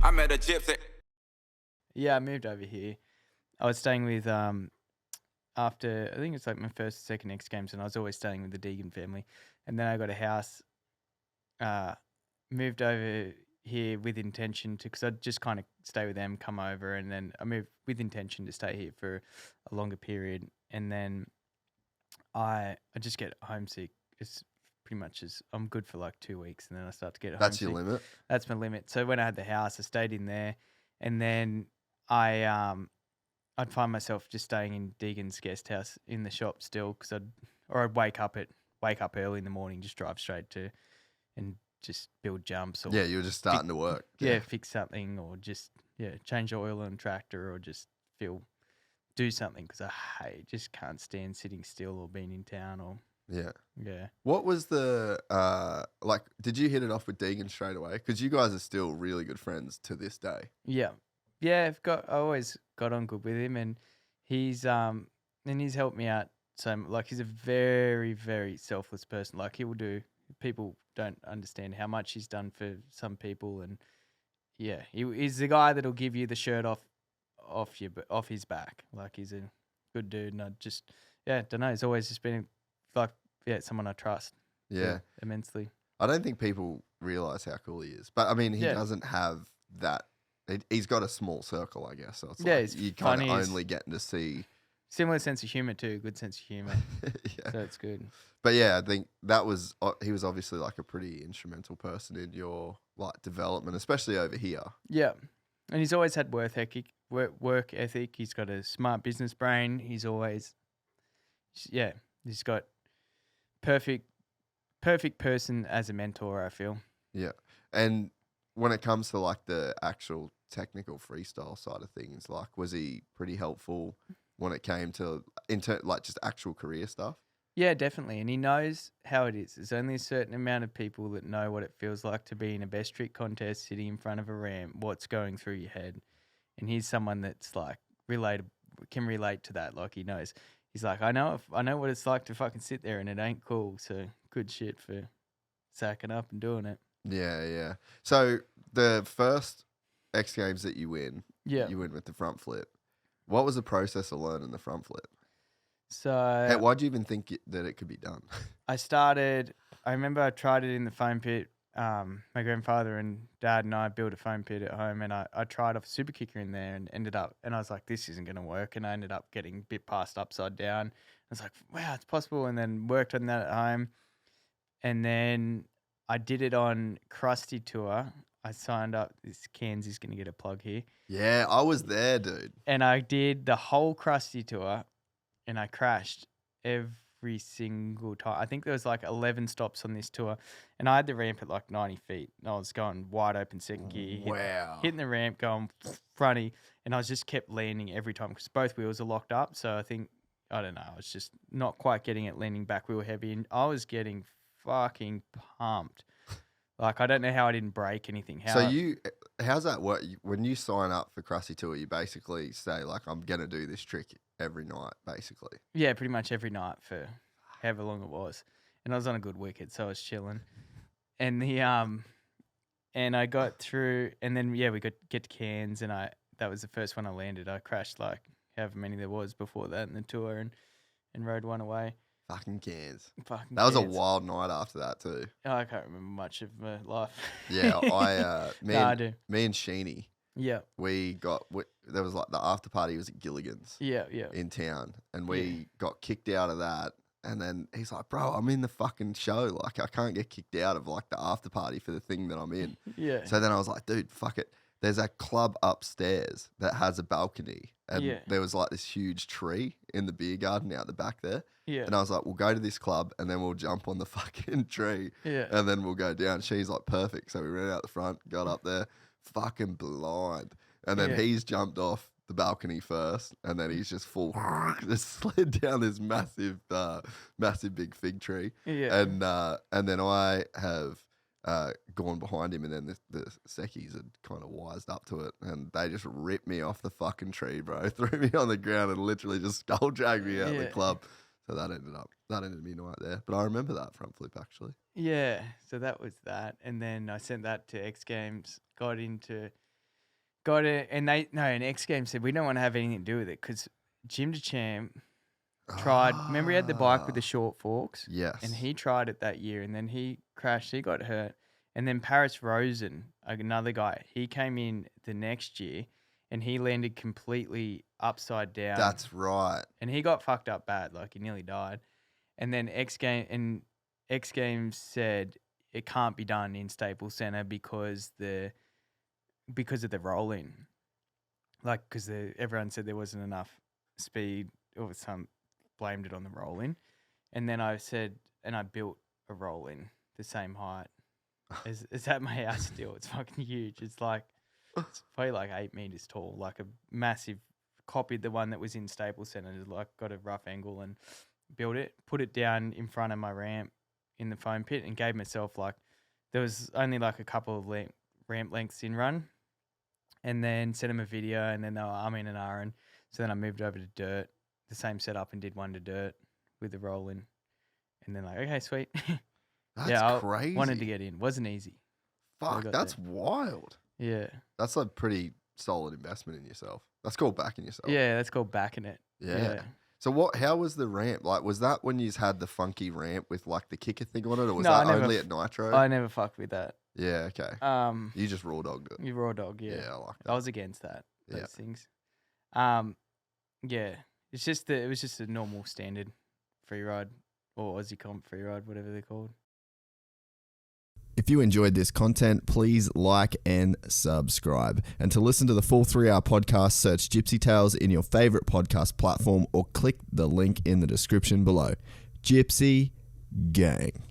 I met a gypsy. Yeah, I moved over here. I was staying with after I think it's like my first, second X Games, and I was always staying with the Deegan family. And then I got a house, uh, moved over here with intention to, because I'd just kind of stay with them, come over, and then I moved with intention to stay here for a longer period. And then I just get homesick. It's pretty much as I'm good for like 2 weeks, and then I start to get That's your homesick. limit. That's my limit. So when I had the house, I stayed in there, and then I'd find myself just staying in Deegan's guest house in the shop still, because I'd wake up early in the morning, just drive straight to and just build jumps or Yeah, you were just starting to work. fix something, or just change the oil on the tractor, or just do something, because just can't stand sitting still or being in town, or Yeah. yeah. What was the like? Did you hit it off with Deegan straight away? Because you guys are still really good friends to this day. Yeah. I always got on good with him, and he's helped me out. So like, he's a very, very selfless person. Like, he will do. People don't understand how much he's done for some people, and he's the guy that'll give you the shirt off his back. Like, he's a good dude, and I just don't know. He's always just been like someone I trust. Yeah. Immensely. I don't think people realize how cool he is, but I mean, he doesn't have that. He's got a small circle, I guess. So it's like you kind of only getting to see. Similar sense of humor too. Good sense of humor. Yeah. So it's good. But yeah, I think that was he was obviously like a pretty instrumental person in your like development, especially over here. Yeah, and he's always had work ethic. He's got a smart business brain. He's got perfect person as a mentor, I feel. Yeah, and when it comes to like the actual technical freestyle side of things, like, was he pretty helpful when it came to like just actual career stuff? Yeah, definitely. And he knows how it is. There's only a certain amount of people that know what it feels like to be in a best trick contest, sitting in front of a ramp, what's going through your head. And he's someone that's like can relate to that. Like, he knows. He's like, I know what it's like to fucking sit there, and it ain't cool. So good shit for sacking up and doing it. Yeah, yeah. So the first X Games that you win with the front flip. What was the process of learning the front flip? So why'd you even think that it could be done? I remember I tried it in the foam pit. My grandfather and dad and I built a foam pit at home, and I tried off a super kicker in there, and I was like, this isn't going to work. And I ended up getting a bit passed upside down. I was like, wow, it's possible. And then worked on that at home. And then I did it on Krusty Tour. I signed up. This Cairns is going to get a plug here. Yeah, I was there, dude. And I did the whole Krusty Tour, and I crashed every single time. I think there was like 11 stops on this tour, and I had the ramp at like 90 feet. And I was going wide open second gear, hitting the ramp, going fronty, and I was just kept landing every time because both wheels are locked up. So I don't know, I was just not quite getting it landing back wheel heavy, and I was getting fucking pumped. Like, I don't know how I didn't break anything. How's that work? When you sign up for Krusty Tour, you basically say, like, I'm going to do this trick every night, basically. Yeah, pretty much every night for however long it was. And I was on a good wicket, so I was chilling. And and I got through, and then, we get to Cairns, and that was the first one I landed. I crashed like however many there was before that in the tour, and rode one away. Fucking Cairns. Fucking That was a Cairns. wild night after that too. Oh, I can't remember much of my life. Yeah, I do. Me and Sheeny. Yeah. There was like the after party was at Gilligan's. Yeah. In town, and we got kicked out of that. And then he's like, bro, I'm in the fucking show. Like, I can't get kicked out of like the after party for the thing that I'm in. Yeah. So then I was like, dude, fuck it. There's a club upstairs that has a balcony. And there was like this huge tree in the beer garden out the back there. Yeah. And I was like, we'll go to this club and then we'll jump on the fucking tree. Yeah. And then we'll go down. She's like, perfect. So we ran out the front, got up there, fucking blind. And then he's jumped off the balcony first. And then he's just just slid down this massive big fig tree. Yeah. And then I have gone behind him, and then the Secchies had kind of wised up to it, and they just ripped me off the fucking tree, bro. Threw me on the ground and literally just skull dragged me out of the club. So that ended me right there. But I remember that front flip actually. Yeah. So that was that, and then I sent that to X Games. Got into got it, and an X Games said we don't want to have anything to do with it because Jim DeChamp tried. Remember, he had the bike with the short forks. Yes. And he tried it that year, and then he crashed. He got hurt, and then Paris Rosen, another guy, he came in the next year, and he landed completely upside down. That's right. And he got fucked up bad, like he nearly died. And then X Games said it can't be done in Staples Center because of the roll-in. Like, because everyone said there wasn't enough speed, or some blamed it on the roll-in. And then I said, and I built a roll-in the same height as at my house still. It's fucking huge. It's probably like 8 meters tall, like a massive, copied the one that was in Staples Center, like got a rough angle and built it, put it down in front of my ramp in the foam pit and gave myself there was only like a couple of ramp lengths in run, and then sent them a video, and then they were umming and ahhing. So then I moved over to dirt, the same setup, and did one to dirt with the roll-in. And then okay, sweet. That's crazy. I wanted to get in. Wasn't easy. Fuck, that's wild. Yeah. That's a pretty solid investment in yourself. That's called backing yourself. Yeah, that's called backing it. Yeah. So how was the ramp? Like, was that when you had the funky ramp with like the kicker thing on it, or was that only at Nitro? I never fucked with that. Yeah, okay. You just raw dogged it. You raw dog, yeah. Yeah, I like that. I was against those things. Yeah. It was just a normal standard free ride, or Aussie Comp free ride, whatever they're called. If you enjoyed this content, please like and subscribe. And to listen to the full 3-hour podcast, search Gypsy Tales in your favorite podcast platform or click the link in the description below. Gypsy Gang.